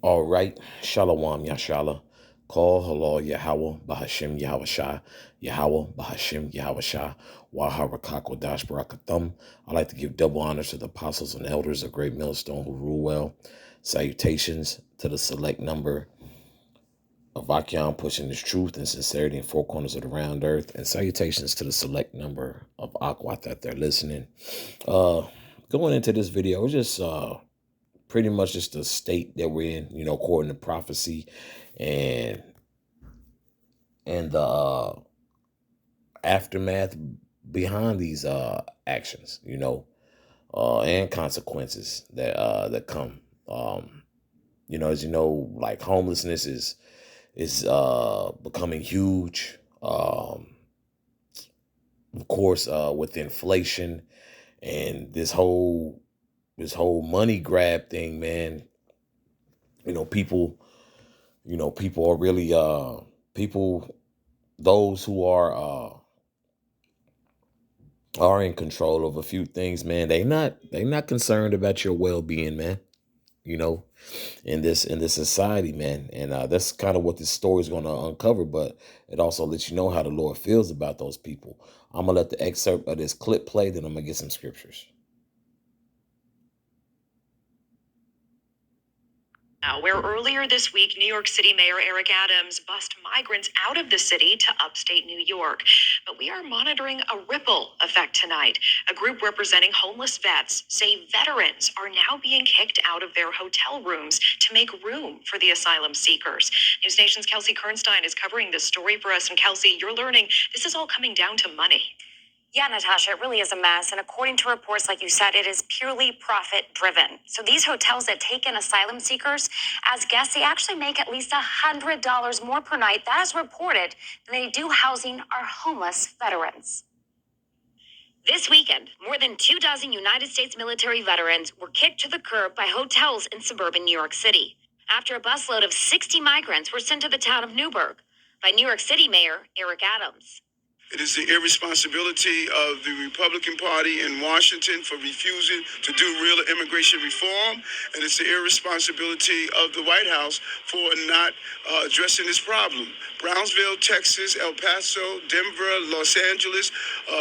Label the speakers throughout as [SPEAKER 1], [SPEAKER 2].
[SPEAKER 1] All right. Shalom Yashala. Call halal Yahweh Bahashim Yahweh Shah. Yahweh Bahashim Yahweh Shah. Waharakako Dash Barakathum. I like to give double honors to the apostles and elders of Great Millstone who rule well. Salutations to the select number of Akyam pushing his truth and sincerity in four corners of the round earth. And salutations to the select number of Akwat that they're listening. Uh Going into this video, it's just pretty much just the state that we're in, according to prophecy and the aftermath behind these actions, and consequences that come. As you know, like homelessness is becoming huge. Of course, with inflation and this whole money grab thing, man. People people are really people those who are in control of a few things, man. They not concerned about your well-being, man. You know, in this society, man. And that's kind of what this story is going to uncover, but it also lets you know how the Lord feels about those people. I'm gonna let the excerpt of this clip play, then I'm gonna get some scriptures.
[SPEAKER 2] Now, where earlier this week, New York City Mayor Eric Adams bussed migrants out of the city to upstate New York. But we are monitoring a ripple effect tonight. A group representing homeless vets say veterans are now being kicked out of their hotel rooms to make room for the asylum seekers. News Nation's Kelsey Kernstein is covering this story for us. And Kelsey, you're learning this is all coming down to money. Yeah, Natasha, it really is a mess. And according to reports, like you said, it is purely profit driven. So these hotels that take in asylum seekers as guests, they actually make at least $100 more per night. That is reported than they do housing our homeless veterans. This weekend, more than 24 United States military veterans were kicked to the curb by hotels in suburban New York City after a busload of 60 migrants were sent to the town of Newburgh by New York City Mayor Eric Adams.
[SPEAKER 3] It is the irresponsibility of the Republican Party in Washington for refusing to do real immigration reform, and it's the irresponsibility of the White House for not addressing this problem. Brownsville, Texas, El Paso, Denver, Los Angeles,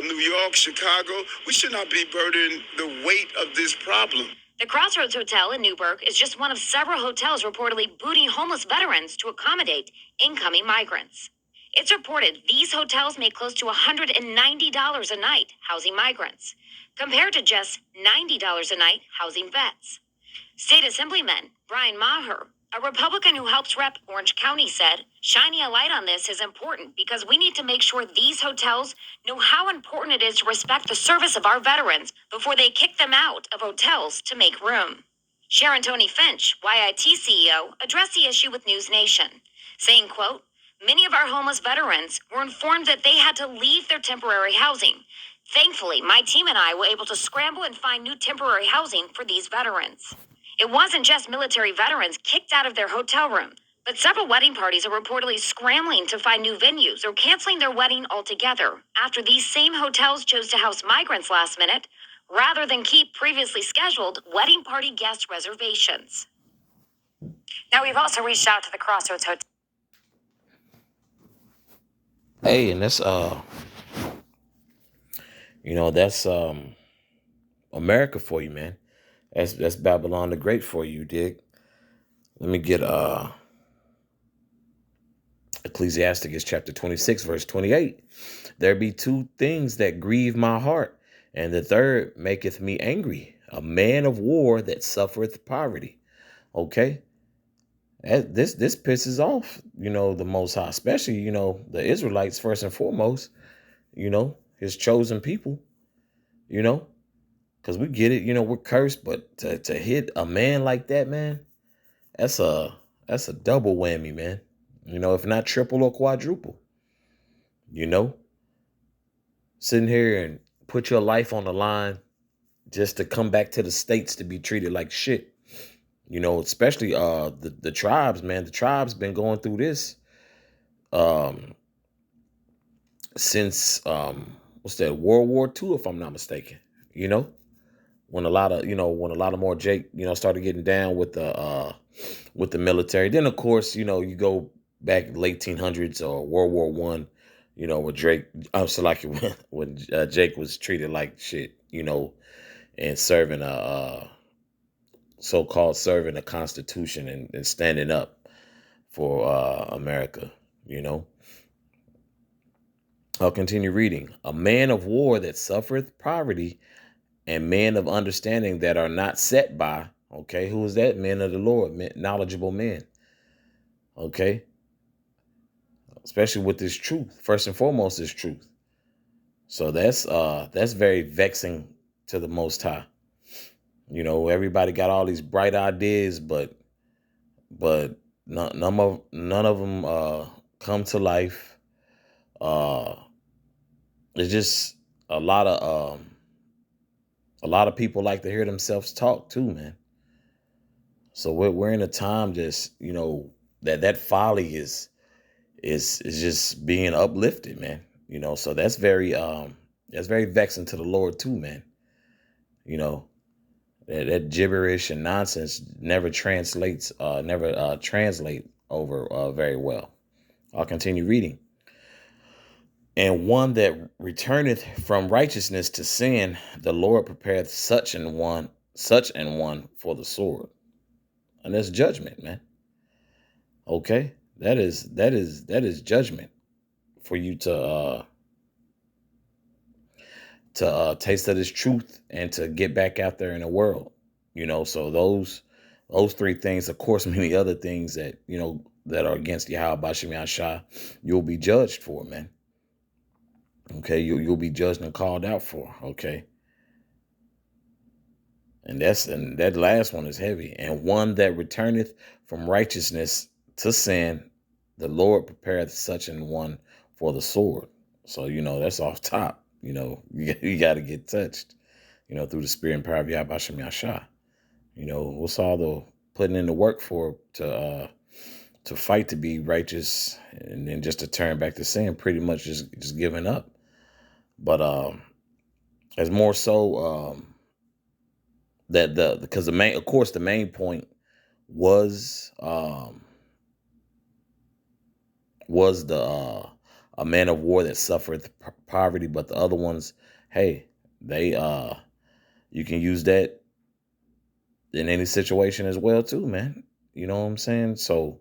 [SPEAKER 3] New York, Chicago, we should not be burdened the weight of this problem.
[SPEAKER 2] The Crossroads Hotel in Newburgh is just one of several hotels reportedly booting homeless veterans to accommodate incoming migrants. It's reported these hotels make close to $190 a night housing migrants, compared to just $90 a night housing vets. State Assemblyman Brian Maher, a Republican who helps rep Orange County, said, shining a light on this is important because we need to make sure these hotels know how important it is to respect the service of our veterans before they kick them out of hotels to make room. Sharon Tony Finch, YIT CEO, addressed the issue with News Nation, saying, quote, many of our homeless veterans were informed that they had to leave their temporary housing. Thankfully, my team and I were able to scramble and find new temporary housing for these veterans. It wasn't just military veterans kicked out of their hotel room, but several wedding parties are reportedly scrambling to find new venues or canceling their wedding altogether after these same hotels chose to house migrants last minute rather than keep previously scheduled wedding party guest reservations. Now, we've also reached out to the Crossroads Hotel.
[SPEAKER 1] Hey, and that's that's America for you, man. That's Babylon the Great for you, dig? Let me get Ecclesiasticus chapter 26, verse 28. There be two things that grieve my heart, and the third maketh me angry, a man of war that suffereth poverty. Okay? This pisses off, the Most High, especially, the Israelites first and foremost, his chosen people, because we get it, we're cursed, but to hit a man like that, man, that's a double whammy, man. If not triple or quadruple, you know, sitting here and put your life on the line just to come back to the States to be treated like shit. Especially the tribes, man. The tribes been going through this um since what's that, World War II, if I'm not mistaken. when a lot of more Jake, started getting down with the military. Then of course, you go back late 1800s or World War One, with Drake. I'm so like when Jake was treated like shit, and serving so-called serving a constitution and standing up for America, you know. I'll continue reading. A man of war that suffereth poverty, and men of understanding that are not set by. Okay, who is that? Men of the Lord, knowledgeable men. Okay, especially with this truth. First and foremost, is truth. So that's very vexing to the Most High. Everybody got all these bright ideas, but none of them come to life. It's just a lot of people like to hear themselves talk too, man. So we're in a time just that folly is just being uplifted, man. So that's very vexing to the Lord too, man. That gibberish and nonsense never translate over very well. I'll continue reading. And one that returneth from righteousness to sin, the Lord prepareth such an one for the sword. And that's judgment, man. Okay? That is judgment for you to taste of this truth and to get back out there in the world. So those three things, of course, many other things that that are against Yahweh Bashim Yahshua, you'll be judged for, man. Okay, you'll be judged and called out for. Okay, and that last one is heavy. And one that returneth from righteousness to sin, the Lord prepareth such an one for the sword. So that's off top. You got to get touched. Through the spirit and power of Yahweh Bashim Yahshua. What's all the putting in the work for to fight to be righteous, and then just to turn back to sin, pretty much just giving up. But it's more so that because the main point was the a man of war that suffereth poverty, but the other ones, hey, they you can use that in any situation as well too, man. You know what I'm saying? So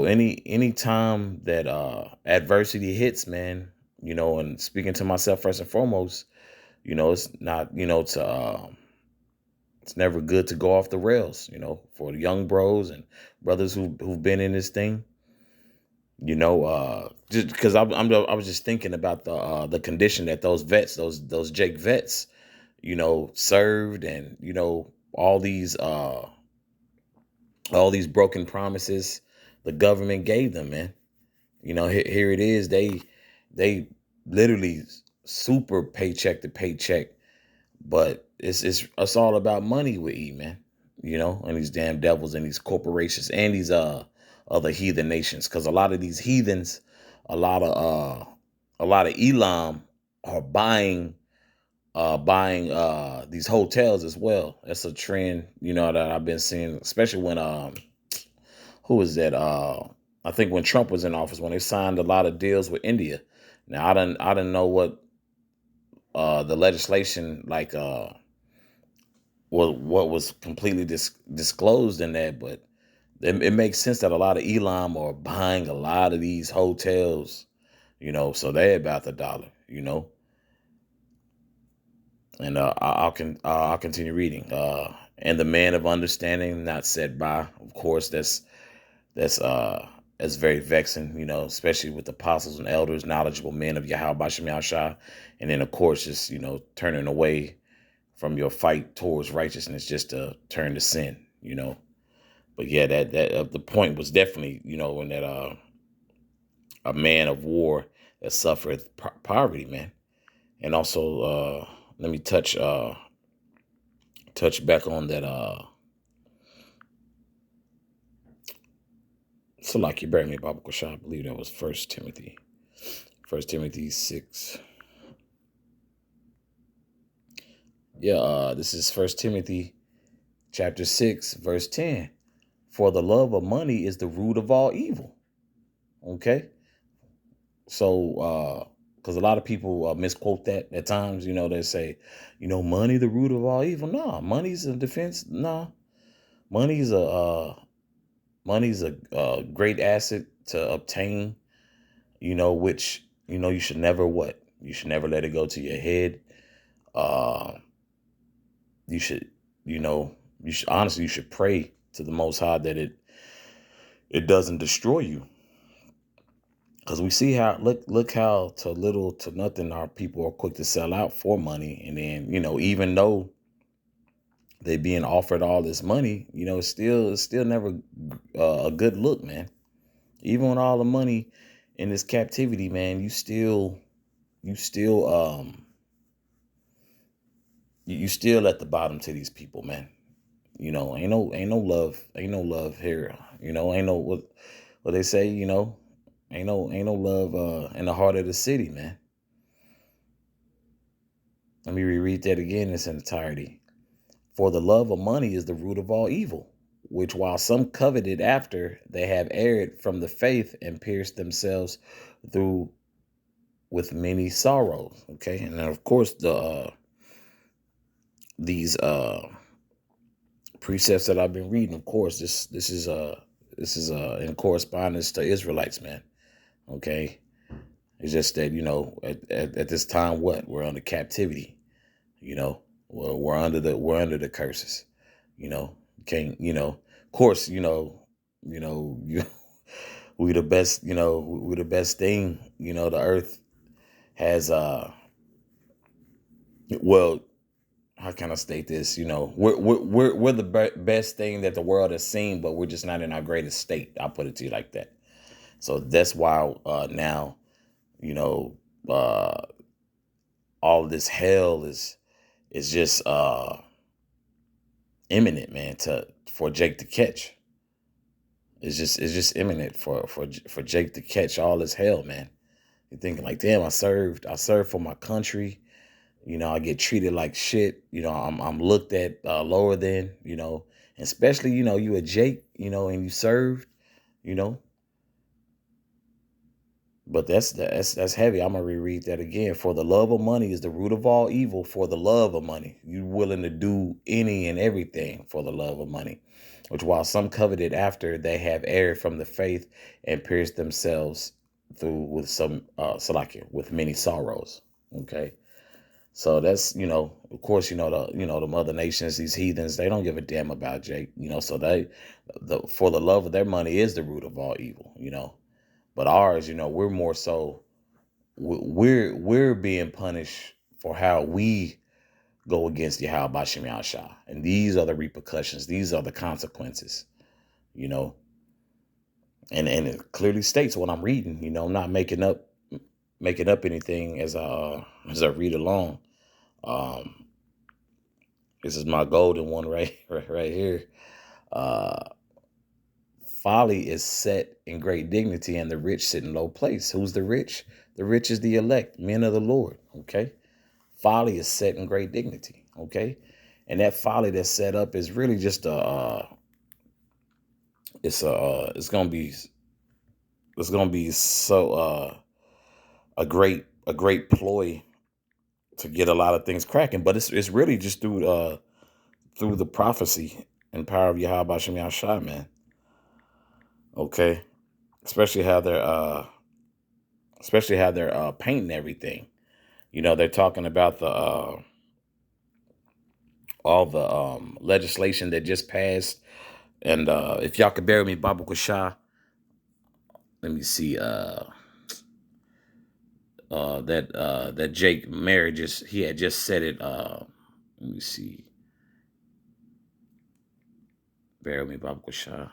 [SPEAKER 1] any time that adversity hits, man, and speaking to myself first and foremost, it's not, it's never good to go off the rails, for the young bros and brothers who've been in this thing, just because I was just thinking about the condition that those vets, those Jake vets, served, and all these broken promises the government gave them, man. Here it is. They literally super paycheck to paycheck, but it's all about money with E, man. And these damn devils and these corporations and these other heathen nations, because a lot of these heathens, a lot of Elam are buying these hotels as well. That's a trend, that I've been seeing, especially when who was that? I think when Trump was in office, when they signed a lot of deals with India. Now I didn't know what the legislation what was completely disclosed in that, but it makes sense that a lot of Elam are buying a lot of these hotels, so they're about the dollar, And I'll continue reading. And the man of understanding not set by. Of course, that's very vexing, especially with apostles and elders, knowledgeable men of Yahweh Bashim Yahshua. And then, of course, just, turning away from your fight towards righteousness just to turn to sin, But yeah, that the point was definitely, in that a man of war that suffered poverty, man. And also, let me touch back on that. So like you bear me, Baba Kosha, I believe that was 1 Timothy 6. Yeah, this is First Timothy chapter 6, verse 10. For the love of money is the root of all evil. Okay. So, because a lot of people misquote that at times, they say, money the root of all evil. No, money's a defense. No, money's a great asset to obtain. Which you should never what you should never let it go to your head. Uh, you should you know you should honestly you should pray to the Most High that it doesn't destroy you. Because we see how look how to little to nothing our people are quick to sell out for money, and then even though they being offered all this money, it's still never a good look, man. Even with all the money in this captivity, man, you still you still at the bottom to these people, man. Ain't no love here. Ain't no what they say. Ain't no love in the heart of the city, man. Let me reread that again in its entirety. For the love of money is the root of all evil, which while some coveted after, they have erred from the faith and pierced themselves through with many sorrows. Okay, and then of course these precepts that I've been reading, of course, this is in correspondence to Israelites, man. Okay, it's just that at this time, what we're under captivity. We're under the curses. Can't of course you we the best. We the best thing. The earth has well, how can I state this? We're the best thing that the world has seen, but we're just not in our greatest state. I'll put it to you like that. So that's why now, you know, uh, all of this hell is just imminent, man. For Jake to catch, it's just imminent for Jake to catch all this hell, man. You're thinking like, damn, I served for my country. I get treated like shit. I'm looked at lower than, especially, you a Jake, and you served, you know. But that's heavy. I'm gonna reread that again. For the love of money is the root of all evil. For the love of money, you willing to do any and everything for the love of money, which while some coveted after, they have erred from the faith and pierced themselves through with some salakia with many sorrows. Okay. So that's, of course, the mother nations, these heathens, they don't give a damn about Jake, so for the love of their money is the root of all evil. But ours, we're more so, we're being punished for how we go against Yahweh Bashem Yahshua. And these are the repercussions. These are the consequences, you know, and it clearly states what I'm reading, I'm not making up anything as I read along. Um, This is my golden one right here. Uh, Folly is set in great dignity, and the rich sit in low place. Who's the rich? The rich is the elect, men of the Lord. Okay. Folly is set in great dignity. Okay. And that folly that's set up is really just it's gonna be so a great ploy to get a lot of things cracking. But it's really just through the prophecy and power of Yahweh Shem Yahshai, man. Okay. Especially how they're painting everything. They're talking about the all the legislation that just passed. And if y'all could bear with me, Baba Kusha, let me see that Jake Mary he had just said it. Let me see. Bear with me, Baba Kusha.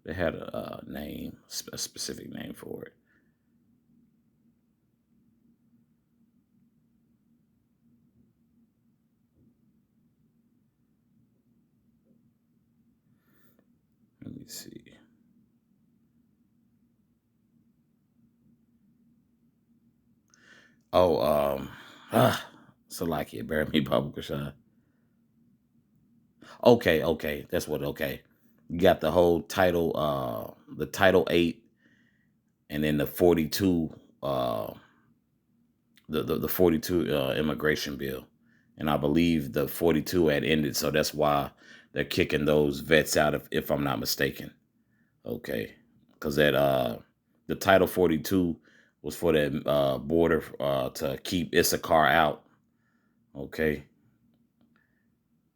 [SPEAKER 1] They had a name, a specific name for it. Let me see. Oh, Salakia, bear me, Baba Kashan. Okay, that's what. Okay, you got the whole title, the Title 8, and then the 42, the 42 immigration bill, and I believe the 42 had ended, so that's why they're kicking those vets out, if I'm not mistaken. Okay, because that the Title 42 was for that border to keep Issachar out. Okay.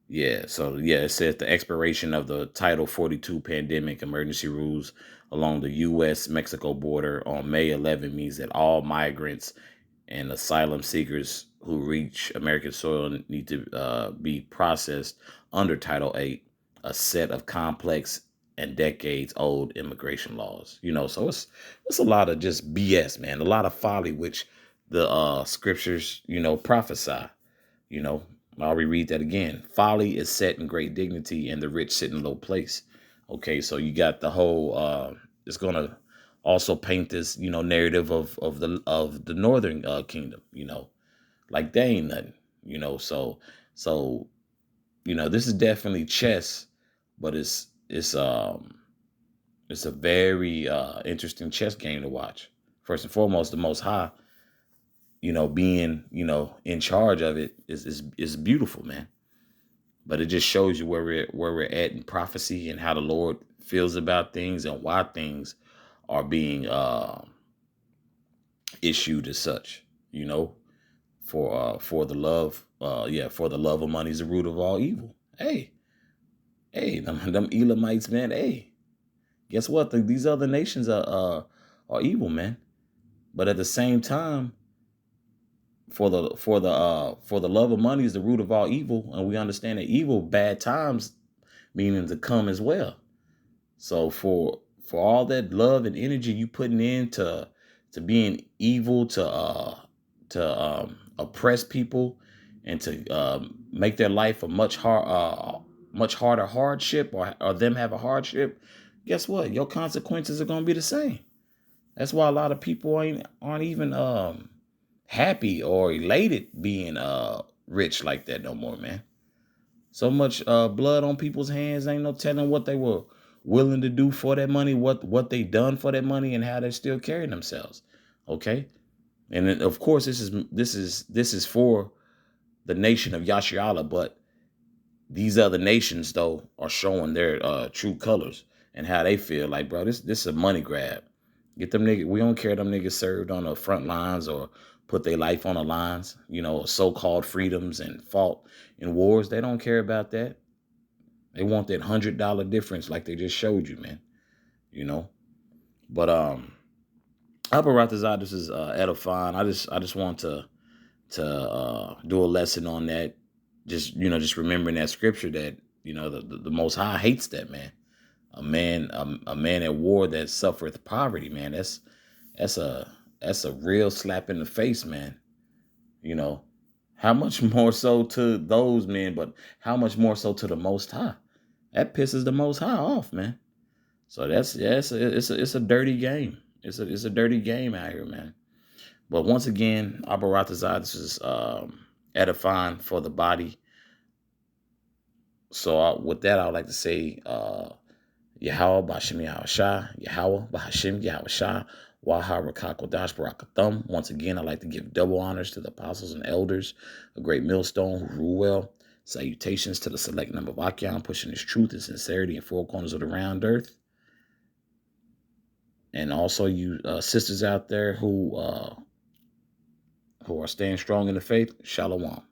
[SPEAKER 1] Yeah, so yeah, it says the expiration of the Title 42 pandemic emergency rules along the U.S.-Mexico border on May 11 means that all migrants and asylum seekers who reach American soil need to be processed under Title 8, a set of complex and decades-old immigration laws. So it's a lot of just BS, man, a lot of folly, which the scriptures, prophesy. You know, I'll reread that again. Folly is set in great dignity, and the rich sit in low place. Okay, so you got the whole. It's gonna also paint this, narrative of the northern kingdom. Like they ain't nothing. So this is definitely chess, but it's a very interesting chess game to watch. First and foremost, the Most High, being, in charge of it is beautiful, man. But it just shows you where we're at in prophecy and how the Lord feels about things and why things are being issued as such. For the love, for the love of money is the root of all evil. Hey, them Elamites, man. Hey, guess what? These other nations are evil, man. But at the same time, for the love of money is the root of all evil, and we understand that evil, bad times, meaning to come as well. So for all that love and energy you putting into being evil, to oppress people, and to make their life a much harder hardship, or them have a hardship, guess what? Your consequences are gonna be the same. That's why a lot of people aren't even happy or elated being rich like that no more, man. So much blood on people's hands, ain't no telling what they were willing to do for that money, what they done for that money, and how they're still carrying themselves. Okay, and then, of course, this is for the nation of Yasharala, but these other nations though are showing their true colors and how they feel. Like, bro, this is a money grab. Get them niggas. We don't care them niggas served on the front lines or put their life on the lines, so-called freedoms, and fought in wars. They don't care about that. They want that $100 difference, like they just showed you, man. But Aparatazar, this is edifying. I just want to do a lesson on that. Just remembering that scripture that the Most High hates that, man. A man at war that suffereth poverty, man. That's a real slap in the face, man. How much more so to those men, but how much more so to the Most High? That pisses the Most High off, man. So it's a dirty game. It's a dirty game out here, man. But once again, Abaratazai, this is edifying for the body. So with that, I would like to say, Yahweh Bashim Yahushua, Yahweh Bahashim Yahushua, Waha Rakakwadash Barakathum. Once again, I'd like to give double honors to the apostles and elders, a great millstone who rule well. Salutations to the select number of Akyam, pushing his truth and sincerity in four corners of the round earth. And also you sisters out there who are staying strong in the faith, Shalom.